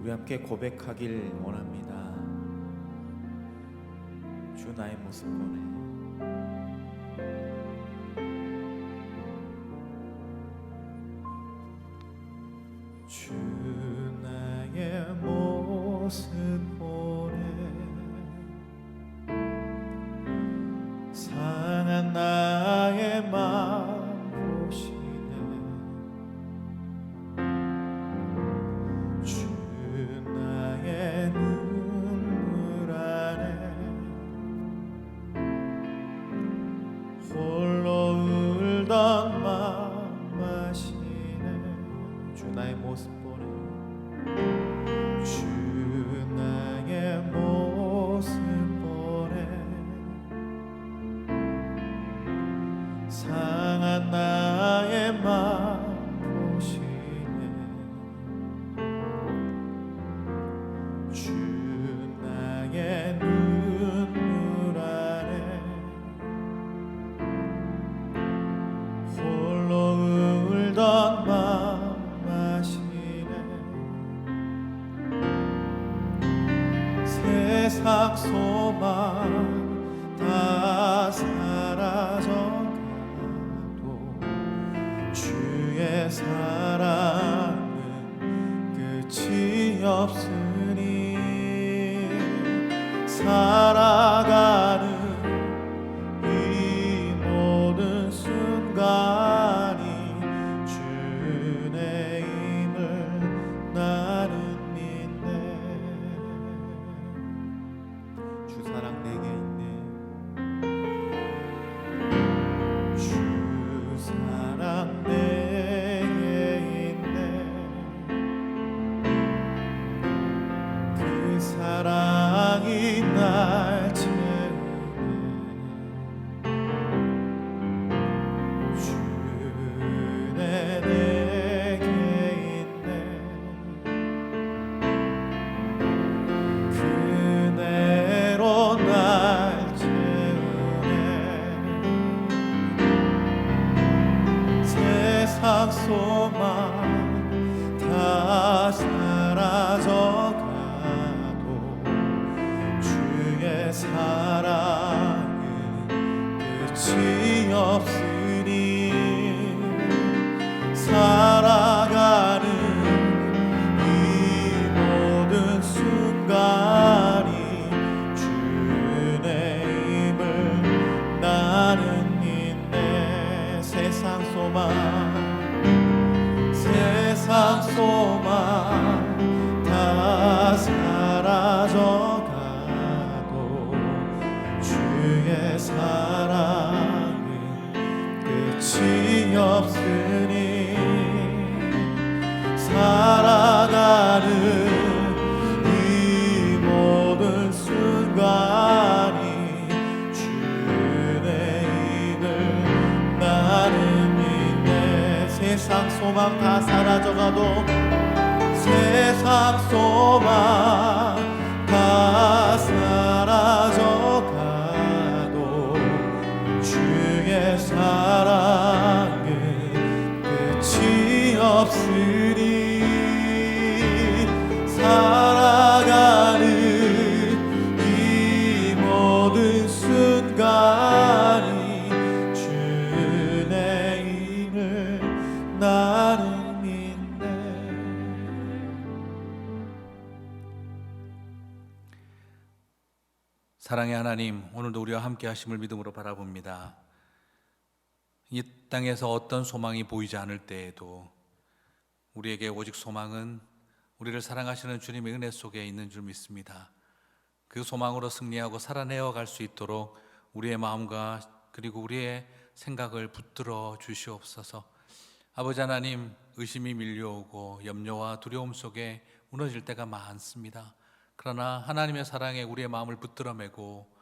우리 함께 고백하길 원합니다. 주 나의 모습 보내. 주 나의 모습 보내. 상한 나의 마음 보시네. 주 나의 눈물 안에 홀로 울던 마음 아시네. 주 나의 모습 보내. 주 나의 모습 보내. 상한 나의 마음 보시네. 주 나의 눈물 안에 홀로 울던 마음 아시네. 세상 소망 다 사라져가도 주의 사랑은 끝이 없으니 살아가는 이 모든 순간이 주의 힘을 나는 믿네. 주 사랑 내게 있네. 주 사랑 내게 있네. 그 사랑이 날 채우네. 주내 내게 있네. 그대로 날 채우네. 세상 소망 다 사라져가도 주의 사랑은 끝이 없으니 살아가는 이 모든 순간이 주의 힘을 나는 믿네. 세상 소망 다 사라져가도 주의 사랑은 끝이 없으니 살아가는 이 모든 순간이 주의 힘을 나는 믿네. 세상 소망 다 사라져가도 세상 소망 다 사라져가도 주의 사랑은 끝이 없으니 살아가는 이 모든 순간이 주의 힘을 나는 믿네. 사랑의 하나님, 오늘도 우리와 함께 하심을 믿음으로 바라봅니다. 이 땅에서 어떤 소망이 보이지 않을 때에도 우리에게 오직 소망은 우리를 사랑하시는 주님의 은혜 속에 있는 줄 믿습니다. 그 소망으로 승리하고 살아내어 갈 수 있도록 우리의 마음과 그리고 우리의 생각을 붙들어 주시옵소서. 아버지 하나님, 의심이 밀려오고 염려와 두려움 속에 무너질 때가 많습니다. 그러나 하나님의 사랑에 우리의 마음을 붙들어 매고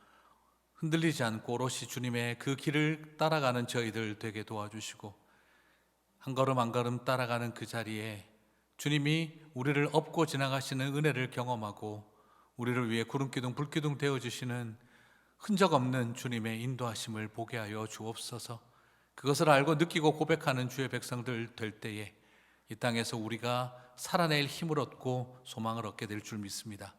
흔들리지 않고 오롯이 주님의 그 길을 따라가는 저희들 되게 도와주시고, 한 걸음 한 걸음 따라가는 그 자리에 주님이 우리를 업고 지나가시는 은혜를 경험하고 우리를 위해 구름기둥 불기둥 되어주시는 흔적 없는 주님의 인도하심을 보게 하여 주옵소서. 그것을 알고 느끼고 고백하는 주의 백성들 될 때에 이 땅에서 우리가 살아낼 힘을 얻고 소망을 얻게 될 줄 믿습니다.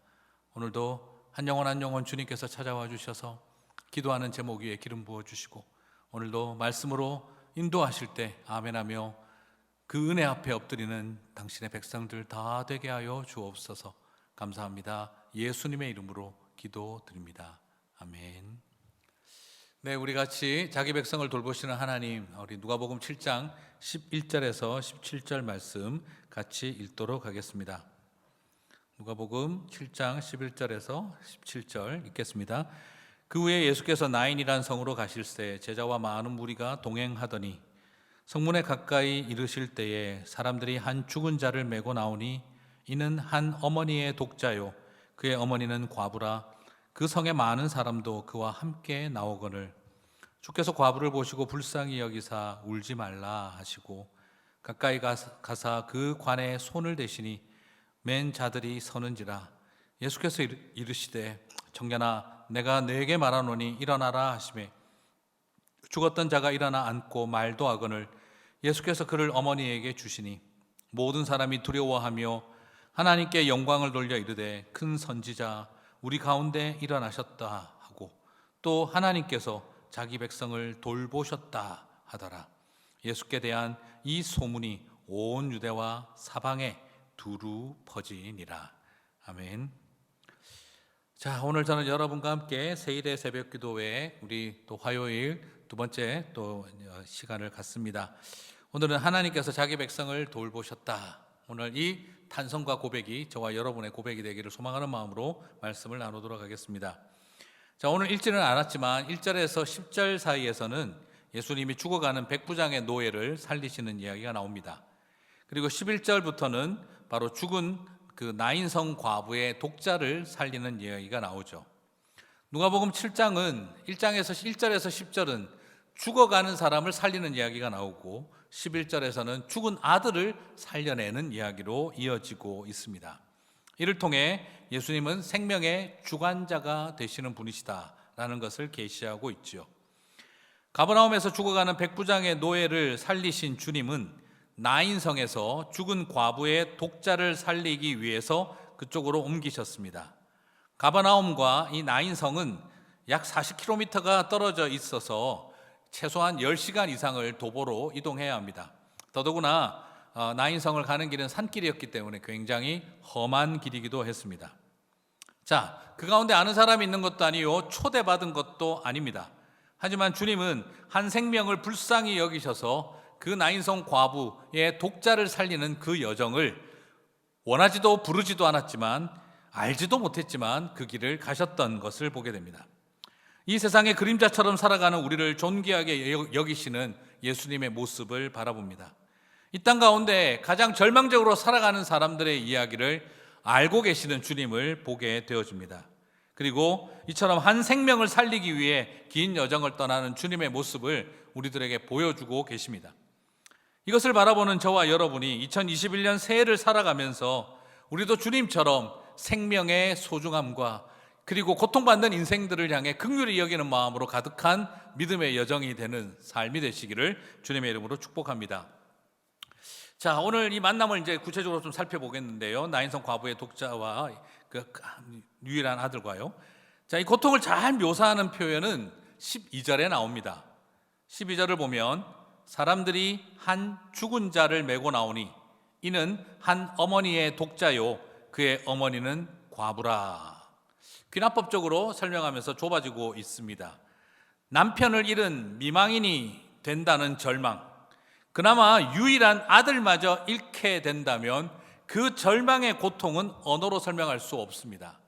오늘도 한 영혼 한 영혼 주님께서 찾아와 주셔서 기도하는 제목 위에 기름 부어 주시고 오늘도 말씀으로 인도하실 때 아멘하며 그 은혜 앞에 엎드리는 당신의 백성들 다 되게 하여 주옵소서. 감사합니다. 예수님의 이름으로 기도드립니다. 아멘. 네, 우리 같이 자기 백성을 돌보시는 하나님, 우리 누가복음 7장 11절에서 17절 말씀 같이 읽도록 하겠습니다. 누가복음 7장 11절에서 17절 읽겠습니다. 그 후에 예수께서 나인이란 성으로 가실새 제자와 많은 무리가 동행하더니 성문에 가까이 이르실 때에 사람들이 한 죽은 자를 메고 나오니 이는 한 어머니의 독자요 그의 어머니는 과부라. 그 성에 많은 사람도 그와 함께 나오거늘 주께서 과부를 보시고 불쌍히 여기사 울지 말라 하시고 가까이 가사 그 관에 손을 대시니 맨 자들이 서는지라. 예수께서 이르시되 청년아 내가 네게 말하노니 일어나라 하시매 죽었던 자가 일어나 앉고 말도 하거늘 예수께서 그를 어머니에게 주시니 모든 사람이 두려워하며 하나님께 영광을 돌려 이르되 큰 선지자 우리 가운데 일어나셨다 하고 또 하나님께서 자기 백성을 돌보셨다 하더라. 예수께 대한 이 소문이 온 유대와 사방에 두루 퍼지니라. 아멘. 자, 오늘 저는 여러분과 함께 세일의 새벽 기도회 우리 또 화요일 두 번째 또 시간을 갖습니다. 오늘은 하나님께서 자기 백성을 돌보셨다. 오늘 이 탄성과 고백이 저와 여러분의 고백이 되기를 소망하는 마음으로 말씀을 나누도록 하겠습니다. 자, 오늘 읽지는 않았지만 1절에서 10절 사이에서는 예수님이 죽어가는 백부장의 노예를 살리시는 이야기가 나옵니다. 그리고 11절부터는 바로 죽은 그 나인성 과부의 독자를 살리는 이야기가 나오죠. 누가복음 7장은 1절에서 10절은 죽어가는 사람을 살리는 이야기가 나오고 11절에서는 죽은 아들을 살려내는 이야기로 이어지고 있습니다. 이를 통해 예수님은 생명의 주관자가 되시는 분이시다라는 것을 계시하고 있죠. 가버나움에서 죽어가는 백부장의 노예를 살리신 주님은 나인성에서 죽은 과부의 독자를 살리기 위해서 그쪽으로 옮기셨습니다. 가버나움과 이 나인성은 약 40km가 떨어져 있어서 최소한 10시간 이상을 도보로 이동해야 합니다. 더더구나 나인성을 가는 길은 산길이었기 때문에 굉장히 험한 길이기도 했습니다. 자, 그 가운데 아는 사람이 있는 것도 아니요 초대받은 것도 아닙니다. 하지만 주님은 한 생명을 불쌍히 여기셔서 그 나인성 과부의 독자를 살리는 그 여정을 원하지도 부르지도 않았지만 알지도 못했지만 그 길을 가셨던 것을 보게 됩니다. 이 세상의 그림자처럼 살아가는 우리를 존귀하게 여기시는 예수님의 모습을 바라봅니다. 이 땅 가운데 가장 절망적으로 살아가는 사람들의 이야기를 알고 계시는 주님을 보게 되어집니다. 그리고 이처럼 한 생명을 살리기 위해 긴 여정을 떠나는 주님의 모습을 우리들에게 보여주고 계십니다. 이것을 바라보는 저와 여러분이 2021년 새해를 살아가면서 우리도 주님처럼 생명의 소중함과 그리고 고통받는 인생들을 향해 긍휼히 여기는 마음으로 가득한 믿음의 여정이 되는 삶이 되시기를 주님의 이름으로 축복합니다. 자, 오늘 이 만남을 이제 구체적으로 좀 살펴보겠는데요. 나인성 과부의 독자와 그 유일한 아들과요. 자, 이 고통을 잘 묘사하는 표현은 12절에 나옵니다. 12절을 보면 사람들이 한 죽은 자를 메고 나오니 이는 한 어머니의 독자요 그의 어머니는 과부라. 귀납법적으로 설명하면서 좁아지고 있습니다. 남편을 잃은 미망인이 된다는 절망, 그나마 유일한 아들마저 잃게 된다면 그 절망의 고통은 언어로 설명할 수 없습니다.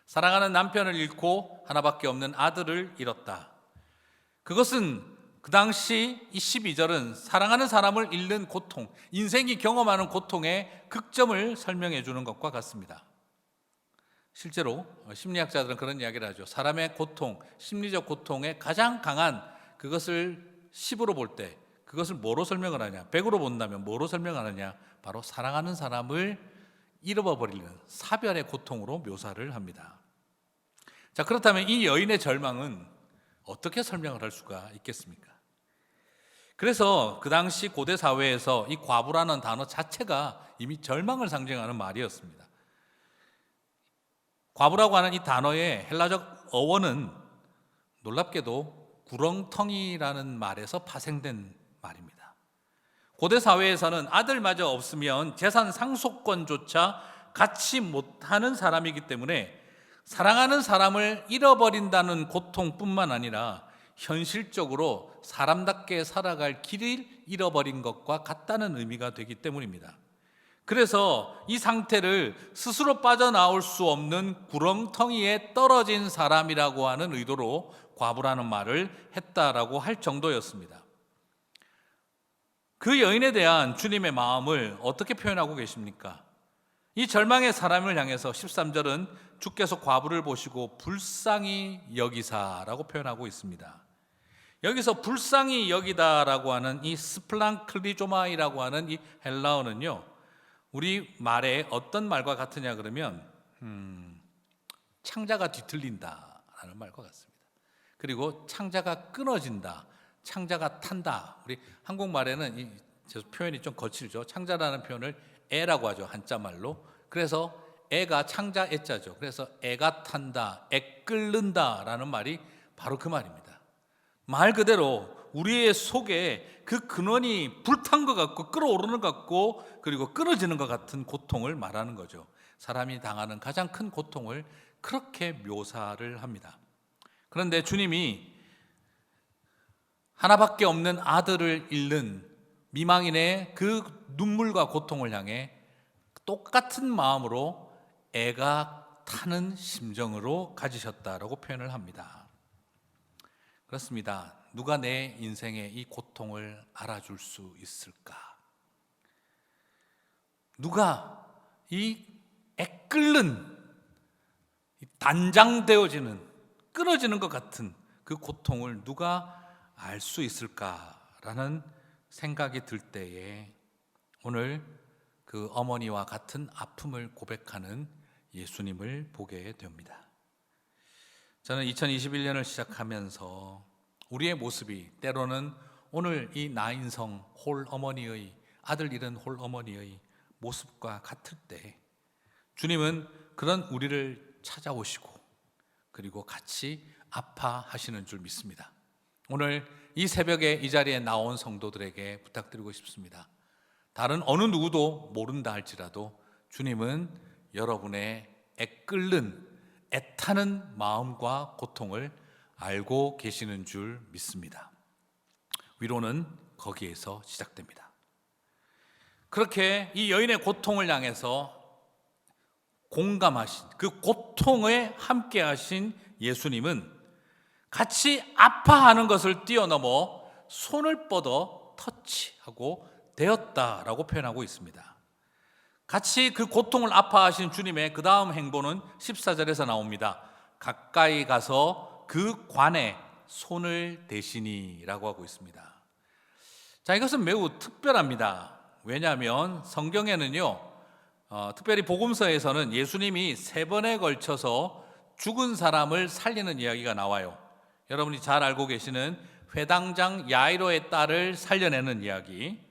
사랑하는 남편을 잃고 하나밖에 없는 아들을 잃었다. 그것은 그 당시 이 12절은 사랑하는 사람을 잃는 고통, 인생이 경험하는 고통의 극점을 설명해 주는 것과 같습니다. 실제로 심리학자들은 그런 이야기를 하죠. 사람의 고통, 심리적 고통의 가장 강한 그것을 10으로 볼 때 그것을 뭐로 설명을 하냐? 100으로 본다면 뭐로 설명하느냐? 바로 사랑하는 사람을 잃어버리는 사별의 고통으로 묘사를 합니다. 자, 그렇다면 이 여인의 절망은 어떻게 설명을 할 수가 있겠습니까? 그래서 그 당시 고대 사회에서 이 과부라는 단어 자체가 이미 절망을 상징하는 말이었습니다. 과부라고 하는 이 단어의 헬라적 어원은 놀랍게도 구렁텅이라는 말에서 파생된 말입니다. 고대 사회에서는 아들마저 없으면 재산 상속권조차 갖지 못하는 사람이기 때문에 사랑하는 사람을 잃어버린다는 고통뿐만 아니라 현실적으로 사람답게 살아갈 길을 잃어버린 것과 같다는 의미가 되기 때문입니다. 그래서 이 상태를 스스로 빠져나올 수 없는 구렁텅이에 떨어진 사람이라고 하는 의도로 과부라는 말을 했다라고 할 정도였습니다. 그 여인에 대한 주님의 마음을 어떻게 표현하고 계십니까? 이 절망의 사람을 향해서 13절은 주께서 과부를 보시고 불쌍히 여기사라고 표현하고 있습니다. 여기서 불쌍히 여기다라고 하는 이 스플랑클리조마이라고 하는 이 헬라어는요, 우리 말에 어떤 말과 같으냐 그러면 창자가 뒤틀린다라는 말과 같습니다. 그리고 창자가 끊어진다, 창자가 탄다. 우리 한국말에는 이 표현이 좀 거칠죠. 창자라는 표현을 애라고 하죠, 한자말로. 그래서 애가 창자 애자죠. 그래서 애가 탄다, 애 끓는다라는 말이 바로 그 말입니다. 말 그대로 우리의 속에 그 근원이 불탄 것 같고 끓어오르는 것 같고 그리고 끊어지는 것 같은 고통을 말하는 거죠. 사람이 당하는 가장 큰 고통을 그렇게 묘사를 합니다. 그런데 주님이 하나밖에 없는 아들을 잃는 미망인의 그 눈물과 고통을 향해 똑같은 마음으로 애가 타는 심정으로 가지셨다라고 표현을 합니다. 그렇습니다. 누가 내 인생의 이 고통을 알아줄 수 있을까? 누가 이 애끓는, 단장되어지는, 끊어지는 것 같은 그 고통을 누가 알 수 있을까라는 생각이 들 때에 오늘 그 어머니와 같은 아픔을 고백하는 예수님을 보게 됩니다. 저는 2021년을 시작하면서 우리의 모습이 때로는 오늘 이 나인성 홀어머니의, 아들 잃은 홀어머니의 모습과 같을 때 주님은 그런 우리를 찾아오시고 그리고 같이 아파하시는 줄 믿습니다. 오늘 이 새벽에 이 자리에 나온 성도들에게 부탁드리고 싶습니다. 다른 어느 누구도 모른다 할지라도 주님은 여러분의 애끓는, 애타는 마음과 고통을 알고 계시는 줄 믿습니다. 위로는 거기에서 시작됩니다. 그렇게 이 여인의 고통을 향해서 공감하신, 그 고통에 함께 하신 예수님은 같이 아파하는 것을 뛰어넘어 손을 뻗어 터치하고 되었다라고 표현하고 있습니다. 같이 그 고통을 아파하신 주님의 그 다음 행보는 14절에서 나옵니다. 가까이 가서 그 관에 손을 대시니라고 하고 있습니다. 자, 이것은 매우 특별합니다. 왜냐하면 성경에는요, 특별히 복음서에서는 예수님이 3번에 걸쳐서 죽은 사람을 살리는 이야기가 나와요. 여러분이 잘 알고 계시는 회당장 야이로의 딸을 살려내는 이야기,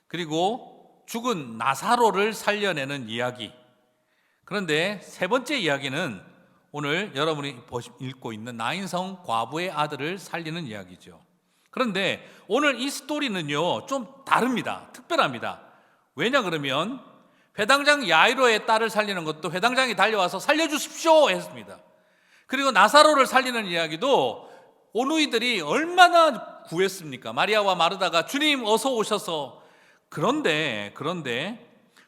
그리고 죽은 나사로를 살려내는 이야기. 그런데 3번째 이야기는 오늘 여러분이 읽고 있는 나인성 과부의 아들을 살리는 이야기죠. 그런데 오늘 이 스토리는요, 좀 다릅니다. 특별합니다. 왜냐 그러면 회당장 야이로의 딸을 살리는 것도 회당장이 달려와서 살려주십시오 했습니다. 그리고 나사로를 살리는 이야기도 오누이들이 얼마나 구했습니까? 마리아와 마르다가 주님 어서 오셔서. 그런데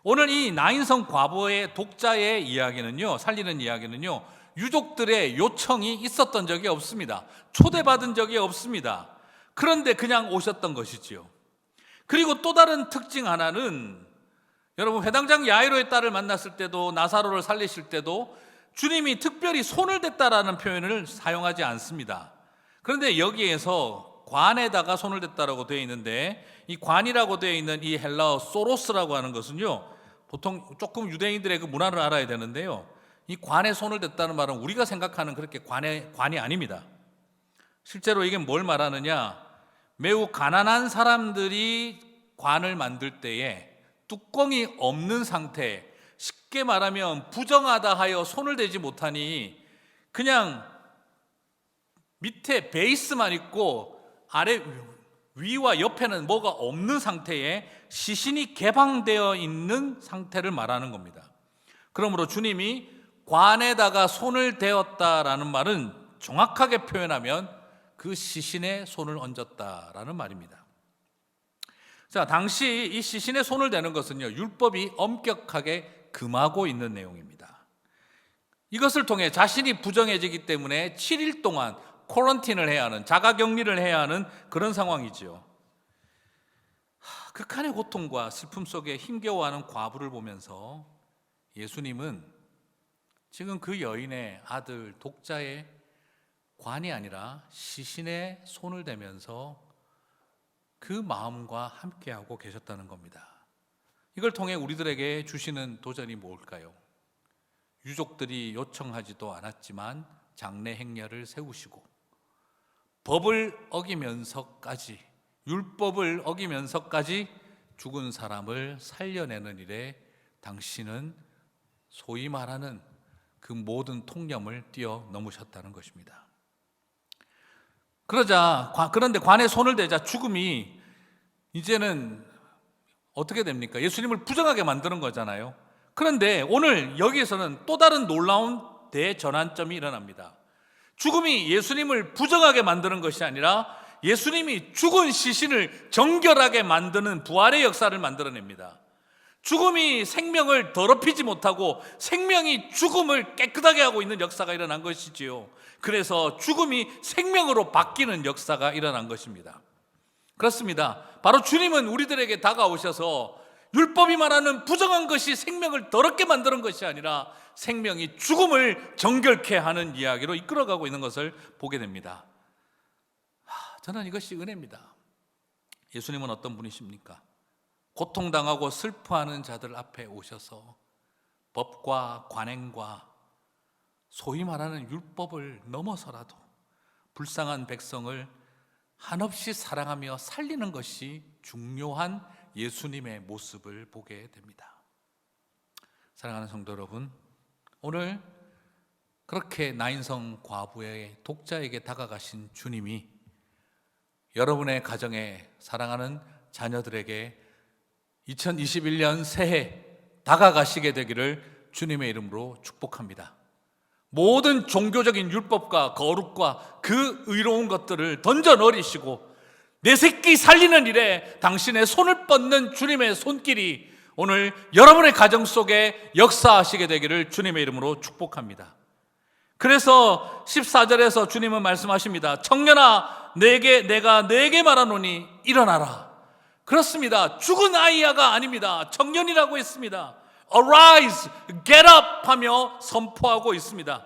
오늘 이 나인성 과부의 독자의 이야기는요, 살리는 이야기는요, 유족들의 요청이 있었던 적이 없습니다. 초대받은 적이 없습니다. 그런데 그냥 오셨던 것이지요. 그리고 또 다른 특징 하나는 여러분, 회당장 야이로의 딸을 만났을 때도 나사로를 살리실 때도 주님이 특별히 손을 댔다라는 표현을 사용하지 않습니다. 그런데 여기에서 관에다가 손을 댔다라고 되어 있는데, 이 관이라고 되어 있는 이 헬라어 소로스라고 하는 것은요, 보통 조금 유대인들의 그 문화를 알아야 되는데요, 이 관에 손을 댔다는 말은 우리가 생각하는 그렇게 관이 아닙니다. 실제로 이게 뭘 말하느냐, 매우 가난한 사람들이 관을 만들 때에 뚜껑이 없는 상태, 쉽게 말하면 부정하다 하여 손을 대지 못하니 그냥 밑에 베이스만 있고 아래 위와 옆에는 뭐가 없는 상태에 시신이 개방되어 있는 상태를 말하는 겁니다. 그러므로 주님이 관에다가 손을 대었다라는 말은 정확하게 표현하면 그 시신에 손을 얹었다라는 말입니다. 자, 당시 이 시신에 손을 대는 것은요, 율법이 엄격하게 금하고 있는 내용입니다. 이것을 통해 자신이 부정해지기 때문에 7일 동안 쿼런틴을 해야 하는, 자가격리를 해야 하는 그런 상황이지요. 극한의 고통과 슬픔 속에 힘겨워하는 과부를 보면서 예수님은 지금 그 여인의 아들 독자의 관이 아니라 시신에 손을 대면서 그 마음과 함께하고 계셨다는 겁니다. 이걸 통해 우리들에게 주시는 도전이 뭘까요? 유족들이 요청하지도 않았지만 장례 행렬을 세우시고 법을 어기면서까지, 율법을 어기면서까지 죽은 사람을 살려내는 일에 당신은 소위 말하는 그 모든 통념을 뛰어넘으셨다는 것입니다. 그런데 관에 손을 대자 죽음이 이제는 어떻게 됩니까? 예수님을 부정하게 만드는 거잖아요. 그런데 오늘 여기에서는 또 다른 놀라운 대전환점이 일어납니다. 죽음이 예수님을 부정하게 만드는 것이 아니라 예수님이 죽은 시신을 정결하게 만드는 부활의 역사를 만들어냅니다. 죽음이 생명을 더럽히지 못하고 생명이 죽음을 깨끗하게 하고 있는 역사가 일어난 것이지요. 그래서 죽음이 생명으로 바뀌는 역사가 일어난 것입니다. 그렇습니다. 바로 주님은 우리들에게 다가오셔서 율법이 말하는 부정한 것이 생명을 더럽게 만드는 것이 아니라 생명이 죽음을 정결케 하는 이야기로 이끌어가고 있는 것을 보게 됩니다. 저는 이것이 은혜입니다. 예수님은 어떤 분이십니까? 고통당하고 슬퍼하는 자들 앞에 오셔서 법과 관행과 소위 말하는 율법을 넘어서라도 불쌍한 백성을 한없이 사랑하며 살리는 것이 중요한 예수님의 모습을 보게 됩니다. 사랑하는 성도 여러분, 오늘 그렇게 나인성 과부의 독자에게 다가가신 주님이 여러분의 가정에 사랑하는 자녀들에게 2021년 새해 다가가시게 되기를 주님의 이름으로 축복합니다. 모든 종교적인 율법과 거룩과 그 의로운 것들을 던져버리시고 내 새끼 살리는 일에 당신의 손을 뻗는 주님의 손길이 오늘 여러분의 가정 속에 역사하시게 되기를 주님의 이름으로 축복합니다. 그래서 14절에서 주님은 말씀하십니다. 청년아, 내가 네게 말하노니 일어나라. 그렇습니다. 죽은 아이야가 아닙니다. 청년이라고 했습니다. Arise, get up 하며 선포하고 있습니다.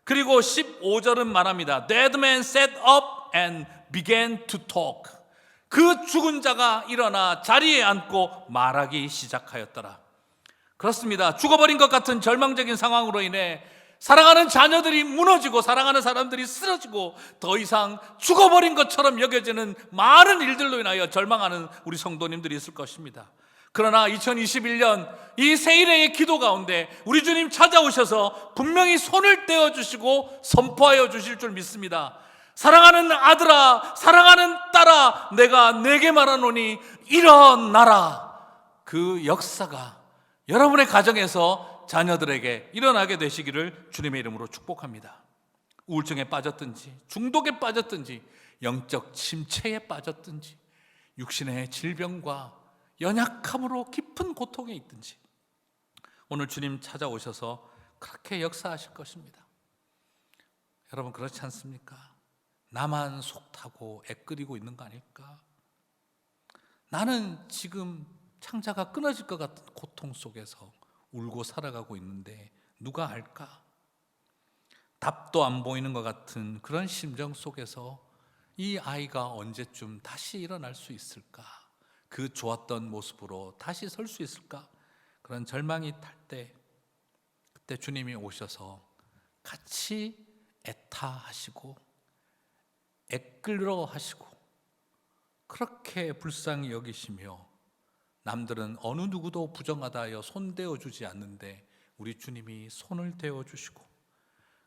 그리고 15절은 말합니다. Dead man sat up and began to talk. 그 죽은 자가 일어나 자리에 앉고 말하기 시작하였더라. 그렇습니다. 죽어버린 것 같은 절망적인 상황으로 인해 사랑하는 자녀들이 무너지고 사랑하는 사람들이 쓰러지고 더 이상 죽어버린 것처럼 여겨지는 많은 일들로 인하여 절망하는 우리 성도님들이 있을 것입니다. 그러나 2021년 이 새해의 기도 가운데 우리 주님 찾아오셔서 분명히 손을 떼어주시고 선포하여 주실 줄 믿습니다. 사랑하는 아들아, 사랑하는 딸아, 내가 네게 말하노니 일어나라. 그 역사가 여러분의 가정에서 자녀들에게 일어나게 되시기를 주님의 이름으로 축복합니다. 우울증에 빠졌든지 중독에 빠졌든지 영적 침체에 빠졌든지 육신의 질병과 연약함으로 깊은 고통에 있든지 오늘 주님 찾아오셔서 그렇게 역사하실 것입니다. 여러분 그렇지 않습니까? 나만 속타고 애끓이고 있는 거 아닐까? 나는 지금 창자가 끊어질 것 같은 고통 속에서 울고 살아가고 있는데 누가 알까? 답도 안 보이는 것 같은 그런 심정 속에서 이 아이가 언제쯤 다시 일어날 수 있을까? 그 좋았던 모습으로 다시 설 수 있을까? 그런 절망이 탈 때 그때 주님이 오셔서 같이 애타하시고 애끌어 하시고 그렇게 불쌍히 여기시며 남들은 어느 누구도 부정하다 하여 손대어 주지 않는데 우리 주님이 손을 대어 주시고,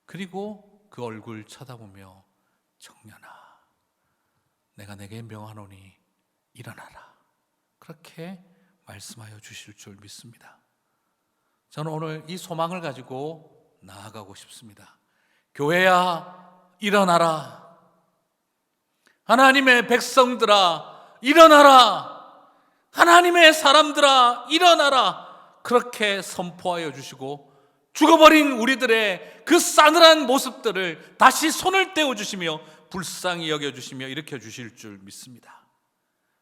그리고 그 얼굴 쳐다보며 청년아 내가 내게 명하노니 일어나라, 그렇게 말씀하여 주실 줄 믿습니다. 저는 오늘 이 소망을 가지고 나아가고 싶습니다. 교회야 일어나라, 하나님의 백성들아 일어나라, 하나님의 사람들아 일어나라, 그렇게 선포하여 주시고 죽어버린 우리들의 그 싸늘한 모습들을 다시 손을 떼어 주시며 불쌍히 여겨 주시며 일으켜 주실 줄 믿습니다.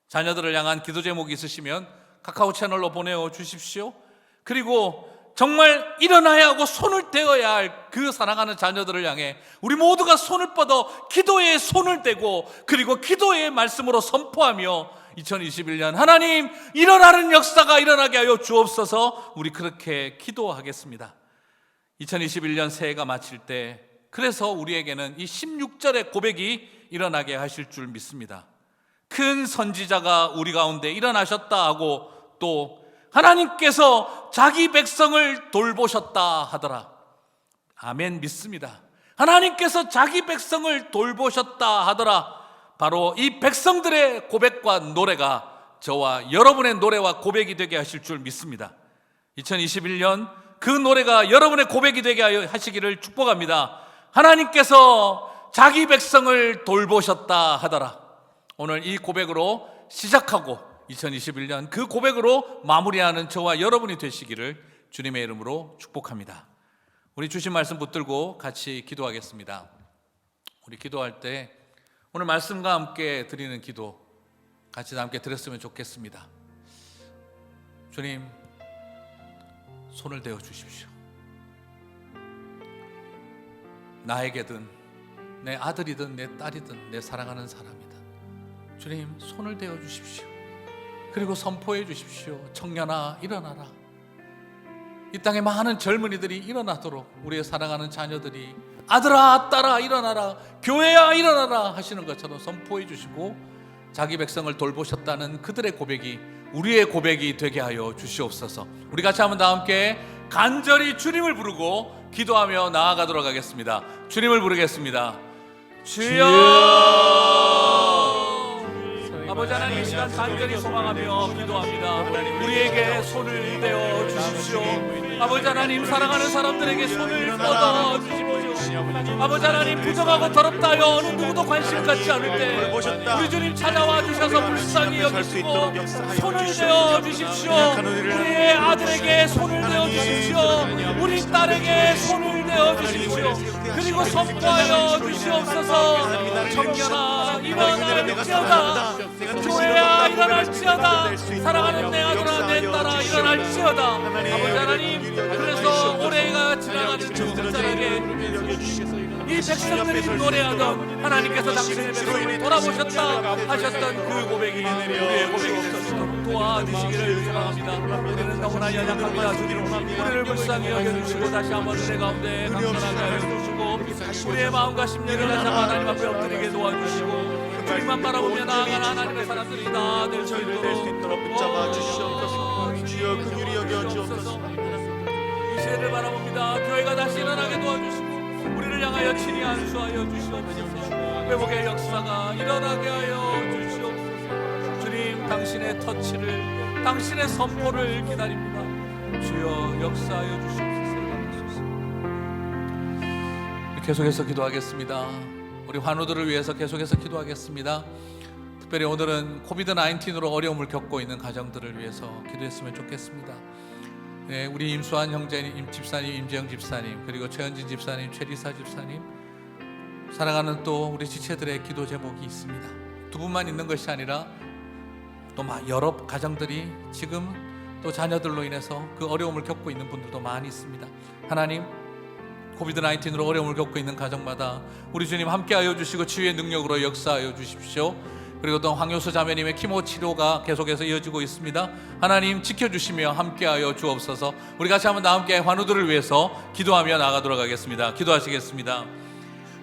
자녀들을 향한 기도 제목이 있으시면 카카오 채널로 보내어 주십시오. 그리고 정말 일어나야 하고 손을 떼어야 할 그 사랑하는 자녀들을 향해 우리 모두가 손을 뻗어 기도의 손을 떼고, 그리고 기도의 말씀으로 선포하며 2021년 하나님 일어나는 역사가 일어나게 하여 주옵소서. 우리 그렇게 기도하겠습니다. 2021년 새해가 마칠 때 그래서 우리에게는 이 16절의 고백이 일어나게 하실 줄 믿습니다. 큰 선지자가 우리 가운데 일어나셨다 하고, 또 하나님께서 자기 백성을 돌보셨다 하더라. 아멘, 믿습니다. 하나님께서 자기 백성을 돌보셨다 하더라. 바로 이 백성들의 고백과 노래가 저와 여러분의 노래와 고백이 되게 하실 줄 믿습니다. 2021년 그 노래가 여러분의 고백이 되게 하시기를 축복합니다. 하나님께서 자기 백성을 돌보셨다 하더라. 오늘 이 고백으로 시작하고 2021년 그 고백으로 마무리하는 저와 여러분이 되시기를 주님의 이름으로 축복합니다. 우리 주신 말씀 붙들고 같이 기도하겠습니다. 우리 기도할 때 오늘 말씀과 함께 드리는 기도 같이 함께 드렸으면 좋겠습니다. 주님, 손을 대어 주십시오. 나에게든 내 아들이든 내 딸이든 내 사랑하는 사람이든 주님 손을 대어 주십시오. 그리고 선포해 주십시오. 청년아 일어나라. 이 땅에 많은 젊은이들이 일어나도록 우리의 사랑하는 자녀들이 아들아 딸아 일어나라, 교회야 일어나라 하시는 것처럼 선포해 주시고 자기 백성을 돌보셨다는 그들의 고백이 우리의 고백이 되게 하여 주시옵소서. 우리 같이 한번 다 함께 간절히 주님을 부르고 기도하며 나아가도록 하겠습니다. 주님을 부르겠습니다. 주여, 아버지 하나님, 이 시간 간절히 소망하며 기도합니다. 우리에게 손을 대어 주십시오. 아버지 하나님, 사랑하는 사람들에게 손을 뻗어 주십시오. 아버지 하나님, 부정하고 더럽다 하여 어느 누구도 관심 갖지 않을 때 우리 주님 찾아와 주셔서 불쌍히 여기시고 손을 대어 주십시오. 우리의 아들에게 손을 대어 주십시오. 우리 딸에게 손을 대어 주십시오. 그리고 선포하여 주시옵소서. 청년아 일어날지어다, 교회야 일어날지어다, 사랑하는 내 아들아 내 딸아 일어날지어다. 아버지 하나님, 그래서 올해가 지나가는 청년들에게 이 백성들이 노래하던 하나님께서 당신의 백성을 돌아보셨다 하셨던 그 고백이 우리의 고백이 되도록 도와주시기를 소망합니다. 우리는 너무나 연약합니다. 주님, 우리를 불쌍히 여겨주시고 다시 한번 은혜 가운데 강건하게 하여 주시고 우리의 마음과 심령을 다시 한번 하나님 앞에 엎드리게 도와주시고 주님만 바라보며 나아가는 하나님의 사람들이 다 될 수 있도록 붙잡아 주시옵소서. 주여 긍휼히 여겨 주옵소서. 이 시대를 바라봅니다. 교회가 다시 일어나게 도와주시고 우리를 향하여 친히 안수하여 주시옵소서. 회복의 역사가 일어나게 하여 주시옵소서. 주님, 당신의 터치를, 당신의 선포를 기다립니다. 주여 역사하여 주시옵소서. 계속해서 기도하겠습니다. 우리 환우들을 위해서 계속해서 기도하겠습니다. 특별히 오늘은 코비드-19으로 어려움을 겪고 있는 가정들을 위해서 기도했으면 좋겠습니다. 네, 우리 임수환 형제님, 집사님, 임재영 집사님, 그리고 최현진 집사님, 최리사 집사님, 사랑하는 또 우리 지체들의 기도 제목이 있습니다. 두 분만 있는 것이 아니라 또 여러 가정들이 지금 또 자녀들로 인해서 그 어려움을 겪고 있는 분들도 많이 있습니다. 하나님, 코비드-19으로 어려움을 겪고 있는 가정마다 우리 주님 함께하여 주시고 치유의 능력으로 역사하여 주십시오. 그리고 또 황효수 자매님의 키모 치료가 계속해서 이어지고 있습니다. 하나님 지켜주시며 함께하여 주옵소서. 우리 같이 한번 다 함께 환우들을 위해서 기도하며 나가도록 하겠습니다. 기도하시겠습니다.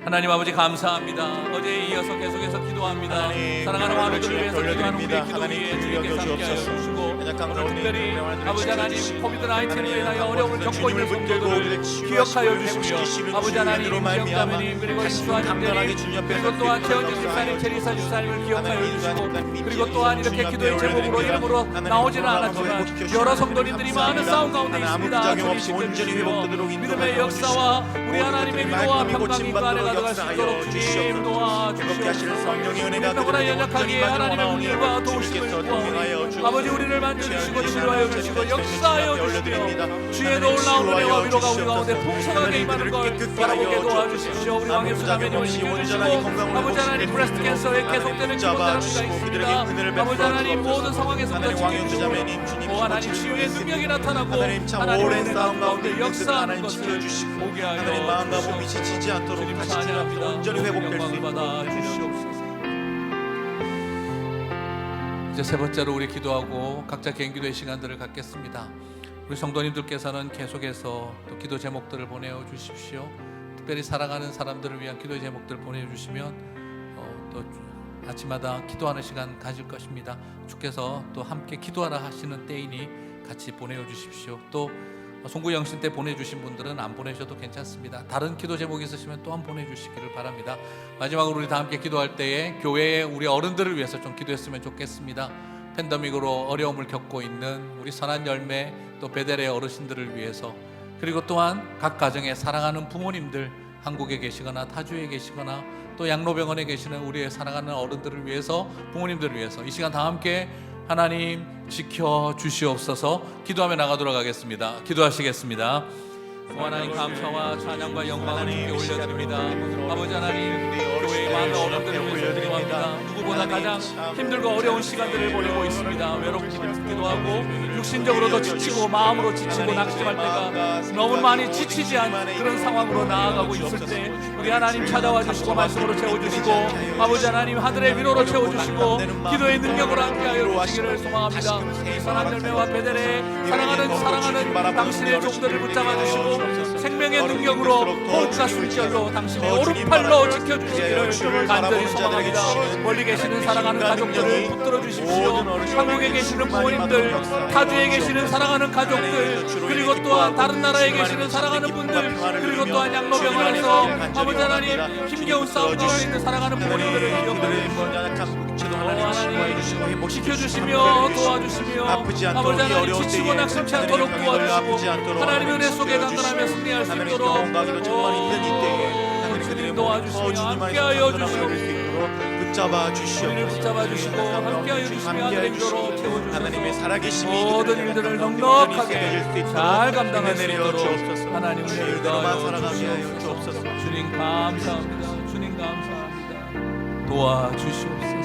하나님 아버지 감사합니다. 어제에 이어서 계속해서 기도합니다. 하나님, 사랑하는 영광을 환우들을 위해서 기도하는 우리의 돌려드립니다. 기도 하나님, 위에 주여 주님께서 함께하여 여주옵소서. 주시고 연약한 오늘 가운데 특별히 있는 영혼들을 아버지 하나님 지켜주시고, 코비드-19로 인하여 어려움을 겪고 주님을 있는 붙들고 우리를 성도들을 치유하시고 기억하여 주시며 회복시키시는 아버지 주의 하나님 은혜로 말미암아 김정자매님 그리고 다시 임수환님들이 강건하게 주님 옆에 그리고 또한 서게 최원진 하옵소서. 집사님 체리사 집사님을 기억하여 하나님, 주시고 인간의 그리고 또한 이렇게 주님 기도의 앞에 제목으로 올려드립니다. 이름으로 하나님, 나오지는 건강하고 않았지만 회복시켜주시고 여러 성도님들이 많은 감사합니다. 싸움 가운데 하나님, 아무 있습니다. 부작용 주님 없이 온전히 지켜주시며 회복되도록 믿음의 인도하여 역사와 우리 주시고 하나님의 모든 위로와 것들이 평강이 그 안에 말끔히 가져갈 수 있도록 역사하여 주님 주시옵소서. 회복케 하시는 도와주시옵소서. 성령의 은혜가 너무나 연약하기에 그들을 하나님의 온전히 은혜와 원하오니 도우심을 주님께서 구하오니 동행하여 주옵소서. 아버지 우리를 만져주시고 치료하여 주시고 역사하여 주시며 주의 하나님, 놀라운 은혜와 치유하여 위로가 우리 주시옵소서. 가운데 풍성하게 하나님, 임하는 그들을 걸 깨끗게 바라보게 하여 도와주십시오. 우리 아무 왕의 부작용 수사매님을 없이 온전하게 지켜주시고 건강으로 아버지 하나님 회복시키는 브레스트 캔서에 하나님, 계속되는 붙잡아 기록자가 주시고 그들에게 있습니다. 은혜를 아버지 베풀어 하나님 주옵소서. 모든 상황에서부터 하나님, 왕의 지켜주시고 주자매님 주님 오 하나님 치유해 치유의 능력이 주십니다. 나타나고 하나님, 참 하나님의 오랜 은혜가 싸움 가운데 가운데 있는 역사하는 하나님 것을 지켜주시고 보게 하여 하나님, 마음과 몸이 주시옵소서. 지치지 않도록 주님 다시 찬양합니다. 온전히 회복될 수 영광을 있도록 받아 주시옵소서. 이제 세 번째로 우리 기도하고 각자 개인 기도의 시간들을 갖겠습니다. 우리 성도님들께서는 계속해서 또 기도 제목들을 보내어 주십시오. 특별히 사랑하는 사람들을 위한 기도의 제목들을 보내어 주시면 또 아침마다 기도하는 시간 가질 것입니다. 주께서 또 함께 기도하라 하시는 때이니 같이 보내어 주십시오. 또 송구 영신 때 보내주신 분들은 안 보내셔도 괜찮습니다. 다른 기도 제목이 있으시면 또한 보내주시기를 바랍니다. 마지막으로 우리 다 함께 기도할 때에 교회의 우리 어른들을 위해서 좀 기도했으면 좋겠습니다. 팬데믹으로 어려움을 겪고 있는 우리 선한 열매 또 베델의 어르신들을 위해서, 그리고 또한 각 가정에 사랑하는 부모님들, 한국에 계시거나 타주에 계시거나 또 양로병원에 계시는 우리의 사랑하는 어른들을 위해서, 부모님들을 위해서 이 시간 다 함께 하나님 지켜 주시옵소서 기도하며 나가도록 하겠습니다. 기도하시겠습니다. 하나님 감사와 찬양과 영광을 주께 올려드립니다. 아버지 하나님, 교회의 많은 어른들을 위해서 기도합니다. 누구보다 가장 힘들고 어려운 시간들을 보내고 있습니다. 외롭기도 하고 육신적으로도 지치고 마음으로 지치고 낙심할 때가 너무 많이 지치지 않은 그런 상황으로 나아가고 있을 때 우리 하나님 찾아와 주시고 말씀으로 채워주시고 아버지 하나님 하늘의 위로로 채워주시고 기도의 능력으로 함께하여 주시기를 소망합니다. 이 선한 열매와 베델의 사랑하는 당신의 종들을 붙잡아 주시고 생명의 능력으로 호흡과 숨결로 당신의 오른팔로 지켜주시기를 간절히 소망합니다. 멀리 계시는 사랑하는 가족들을 붙들어 주십시오. 한국에 계시는 부모님들, 타주에 계시는 사랑하는 가족들, 그리고 또한 다른 나라에 계시는 사랑하는 분들, 그리고 또한 양로병원에서 아버지 하나님 힘겨운 싸움 가운데 있는 사랑하는 부모님들을 기억하여 하나님 지켜주시며 도와주시며 아버지 하나님 지치고 낙심치 않도록 도와주시고 하나님의 은혜 속에 강건하며 승리할 수 있도록 주님 도와주시며 함께하여 주시옵소서. 붙잡아 주시고 함께하여 주시며 하늘의 위로로 채워주시고 하나님의 살아계심이 모든 일들을 넉넉하게 잘 감당할 수 있도록 하나님의 은혜를 더하여 주옵소서. 주님 감사합니다. 주님 감사합니다. 도와주시옵소서.